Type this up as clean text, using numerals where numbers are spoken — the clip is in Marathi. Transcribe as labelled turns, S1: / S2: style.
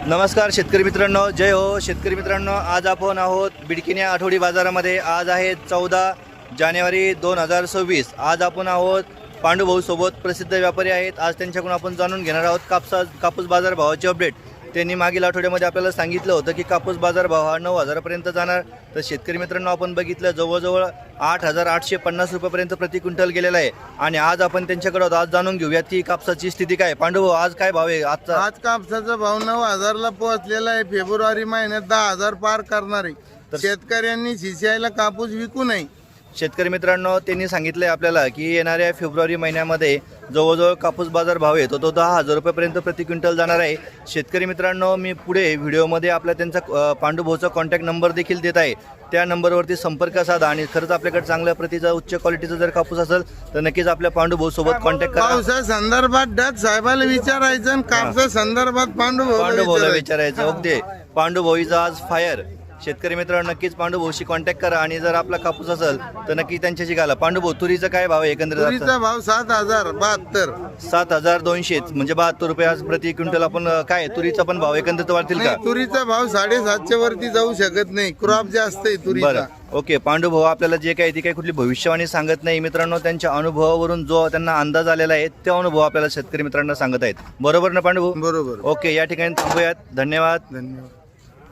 S1: नमस्कार शेतकरी मित्रांनो, जय हो शेतकरी मित्रांनो। आज आपण आहोत बिडकीन्या आठवडी बाजारामध्ये। आज आहे 14 जानेवारी 2026। आज आपण आहोत पांडुभाऊ सोबत, प्रसिद्ध व्यापारी आहेत। आज त्यांच्याकडून आपण जाणून घेणार आहोत कापूस बाजार भावाचे अपडेट। त्यांनी मागील आठवड्यामध्ये आपल्याला सांगितलं होतं की कापूस बाजार भाव हा 9,000 पर्यंत जाणार। तर शेतकरी मित्रांनो, आपण बघितलं जवळजवळ 8,850 रुपयापर्यंत प्रति क्विंटल गेलेला आहे। आणि आज आपण त्यांच्याकडे आज जाणून घेऊयात की कापसाची स्थिती काय। पांडुभाऊ, आज काय भाव आहे आजचा?
S2: आज कापसाचा भाव 9,000ला पोहोचलेला आहे। फेब्रुवारी महिन्यात 10,000 पार करणार आहे। शेतकऱ्यांनी सीसीआयला कापूस विकू नये।
S1: शेतकरी मित्रांनो, त्यांनी सांगितलंय आपल्याला की येणाऱ्या फेब्रुवारी महिन्यामध्ये जवळजवळ कापूस बाजार भाव येतो तो 10,000 रुपयापर्यंत प्रति क्विंटल जाणार आहे। शेतकरी मित्रांनो, मी पुढे व्हिडिओमध्ये आपल्या त्यांचा पांडुभाऊचा कॉन्टॅक्ट नंबर देखील देत आहे। त्या नंबरवरती संपर्क साधा आणि खरंच आपल्याकडे चांगल्या प्रतीचा उच्च क्वालिटीचा जर कापूस असेल तर नक्कीच आपल्या पांडुभाऊ सोबत कॉन्टॅक्ट करा।
S2: पावसा संदर्भात डच साहेबाला विचारायचं आणि कापसा संदर्भात
S1: पांडुभाऊला विचारायचं। ओके, पांडुभाऊचा आज फायर। शेतकरी मित्रांनो, नक्कीच पांडुभाऊशी कॉन्टॅक्ट करा आणि जर आपला कापूस असेल तर नक्की त्यांच्याशी घाला। पांडुभाऊ, तुरीचा काय भाव आहे एकंदरीत?
S2: तुरीचा भाव 7,072
S1: 7,200 म्हणजे 72 रुपये आज प्रति क्विंटल। आपण काय तुरीचा पण भाव एकंदरीत वाढतील का?
S2: तुरीचा भाव 750 वरती जाऊ शकत नाही। क्रॉप जास्त आहे तुरीचा।
S1: ओके, पांडुभाऊ आपल्याला जे काही ती काही कुठली भविष्यवाणी सांगत नाही मित्रांनो, त्यांच्या अनुभवावरून जो त्यांना अंदाज आलेला आहे तो अनुभव आपल्याला शेतकरी मित्रांना सांगत आहेत। बरोबर ना पांडुभाऊ?
S2: बरोबर।
S1: ओके, या ठिकाणी थांबूयात। धन्यवाद।